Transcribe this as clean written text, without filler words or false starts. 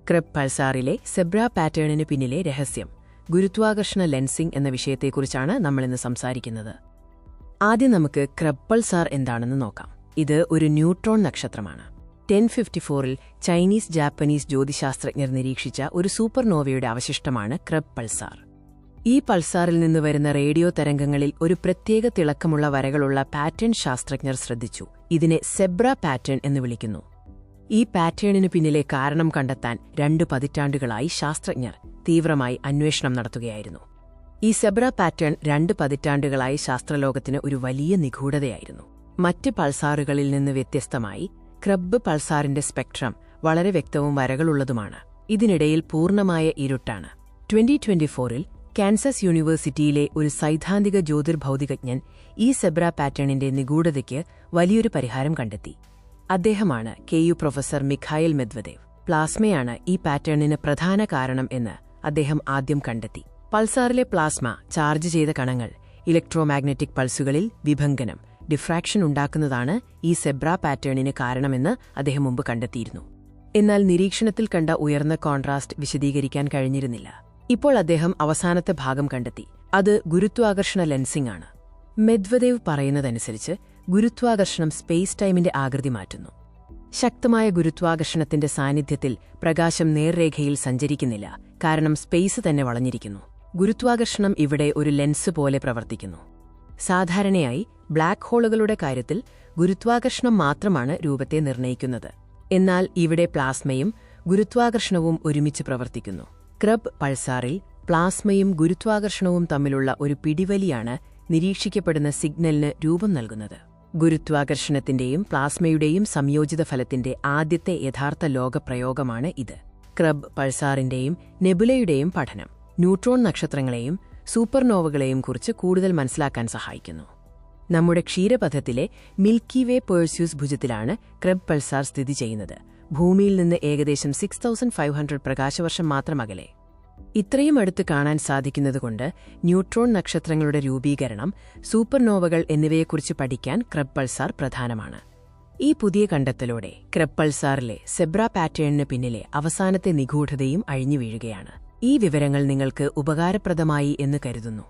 Kreb പൾസാറിലെ സെബ്ര പാറ്റേണിന് പിന്നിലെ രഹസ്യം, ഗുരുത്വാകർഷണ lensing എന്ന വിഷയത്തെക്കുറിച്ചാണ് നമ്മളിന്ന് സംസാരിക്കുന്നത്. ആദ്യം നമുക്ക് ക്രെബ് പൾസാർ എന്താണെന്ന് നോക്കാം. ഇത് ഒരു ന്യൂട്രോൺ നക്ഷത്രമാണ്. 1054-ൽ ചൈനീസ് ജാപ്പനീസ് ജ്യോതിശാസ്ത്രജ്ഞർ നിരീക്ഷിച്ച ഒരു സൂപ്പർനോവയുടെ അവശിഷ്ടമാണ് ക്രെബ് പൾസാർ. ഈ പൾസാറിൽ നിന്ന് വരുന്ന റേഡിയോ തരംഗങ്ങളിൽ ഒരു പ്രത്യേക തിളക്കമുള്ള വരകളുള്ള പാറ്റേൺ ശാസ്ത്രജ്ഞർ ശ്രദ്ധിച്ചു. ഇതിനെ സെബ്ര പാറ്റേൺ എന്ന് വിളിക്കുന്നു. ഈ പാറ്റേണിനു പിന്നിലെ കാരണം കണ്ടെത്താൻ 2 പതിറ്റാണ്ടുകളായി ശാസ്ത്രജ്ഞർ തീവ്രമായി അന്വേഷണം നടത്തുകയായിരുന്നു. ഈ സെബ്ര പാറ്റേൺ 2 പതിറ്റാണ്ടുകളായി ശാസ്ത്രലോകത്തിന് ഒരു വലിയ നിഗൂഢതയായിരുന്നു. മറ്റ് പൾസാറുകളിൽ നിന്ന് വ്യത്യസ്തമായി ക്രെബ് പൾസാറിന്റെ സ്പെക്ട്രം വളരെ വ്യക്തവും വരകളുള്ളതുമാണ്. ഇതിനിടയിൽ പൂർണ്ണമായ ഇരുട്ടാണ്. 2024-ൽ കാൻസസ് യൂണിവേഴ്സിറ്റിയിലെ ഒരു സൈദ്ധാന്തിക ജ്യോതിർഭൗതികജ്ഞൻ ഈ സെബ്ര പാറ്റേണിന്റെ നിഗൂഢതയ്ക്ക് വലിയൊരു പരിഹാരം കണ്ടെത്തി. അദ്ദേഹമാണ് KU പ്രൊഫസർ മിഖായിൽ മെദ്വദേവ്. പ്ലാസ്മയാണ് ഈ പാറ്റേണിന് പ്രധാന കാരണം എന്ന് അദ്ദേഹം ആദ്യം കണ്ടെത്തി. പൾസാറിലെ പ്ലാസ്മ ചാർജ് ചെയ്ത കണങ്ങൾ ഇലക്ട്രോമാഗ്നറ്റിക് പൾസുകളിൽ വിഭംഗനം, ഡിഫ്രാക്ഷൻ ഉണ്ടാക്കുന്നതാണ് ഈ സെബ്ര പാറ്റേണിന് കാരണമെന്ന് അദ്ദേഹം മുമ്പ് കണ്ടെത്തിയിരുന്നു. എന്നാൽ നിരീക്ഷണത്തിൽ കണ്ട ഉയർന്ന കോൺട്രാസ്റ്റ് വിശദീകരിക്കാൻ കഴിഞ്ഞിരുന്നില്ല. ഇപ്പോൾ അദ്ദേഹം അവസാനത്തെ ഭാഗം കണ്ടെത്തി. അത് ഗുരുത്വാകർഷണ ലെൻസിംഗ് ആണ്. മെദ്വദേവ് പറയുന്നതനുസരിച്ച് ഗുരുത്വാകർഷണം സ്പേസ് ടൈമിന്റെ ആകൃതി മാറ്റുന്നു. ശക്തമായ ഗുരുത്വാകർഷണത്തിന്റെ സാന്നിധ്യത്തിൽ പ്രകാശം നേർരേഖയിൽ സഞ്ചരിക്കുന്നില്ല, കാരണം സ്പേസ് തന്നെ വളഞ്ഞിരിക്കുന്നു. ഗുരുത്വാകർഷണം ഇവിടെ ഒരു ലെൻസ് പോലെ പ്രവർത്തിക്കുന്നു. സാധാരണയായി ബ്ലാക്ക് ഹോളുകളുടെ കാര്യത്തിൽ ഗുരുത്വാകർഷണം മാത്രമാണ് രൂപത്തെ നിർണ്ണയിക്കുന്നത്. എന്നാൽ ഇവിടെ പ്ലാസ്മയും ഗുരുത്വാകർഷണവും ഒരുമിച്ച് പ്രവർത്തിക്കുന്നു. ക്രെബ് പൾസാറിൽ പ്ലാസ്മയും ഗുരുത്വാകർഷണവും തമ്മിലുള്ള ഒരു പിടിവലിയാണ് നിരീക്ഷിക്കപ്പെടുന്ന സിഗ്നലിന് രൂപം നൽകുന്നത്. ഗുരുത്വാകർഷണത്തിന്റെയും പ്ലാസ്മയുടെയും സംയോജിത ഫലത്തിന്റെ ആദ്യത്തെ യഥാർത്ഥ ലോകപ്രയോഗമാണ് ഇത്. ക്രെബ് പൾസാറിന്റെയും നെബുലയുടെയും പഠനം ന്യൂട്രോൺ നക്ഷത്രങ്ങളെയും സൂപ്പർനോവകളെയും കുറിച്ച് കൂടുതൽ മനസ്സിലാക്കാൻ സഹായിക്കുന്നു. നമ്മുടെ ക്ഷീരപഥത്തിലെ മിൽക്കി വേ പേഴ്സ്യൂസ് ഭുജത്തിലാണ് ക്രെബ് പൾസാർ സ്ഥിതി ചെയ്യുന്നത്. ഭൂമിയിൽ നിന്ന് ഏകദേശം 6500 പ്രകാശവർഷം മാത്രം അകലെ. ഇത്രയും അടുത്ത് കാണാൻ സാധിക്കുന്നതുകൊണ്ട് ന്യൂട്രോൺ നക്ഷത്രങ്ങളുടെ രൂപീകരണം, സൂപ്പർനോവകൾ എന്നിവയെക്കുറിച്ച് പഠിക്കാൻ ക്രെബ് പൾസാർ പ്രധാനമാണ്. ഈ പുതിയ കണ്ടെത്തലോടെ ക്രെബ് പൾസാറിലെ സെബ്ര പാറ്റേണിന് പിന്നിലെ അവസാനത്തെ നിഗൂഢതയും അഴിഞ്ഞു വീഴുകയാണ്. ഈ വിവരങ്ങൾ നിങ്ങൾക്ക് ഉപകാരപ്രദമായി എന്ന് കരുതുന്നു.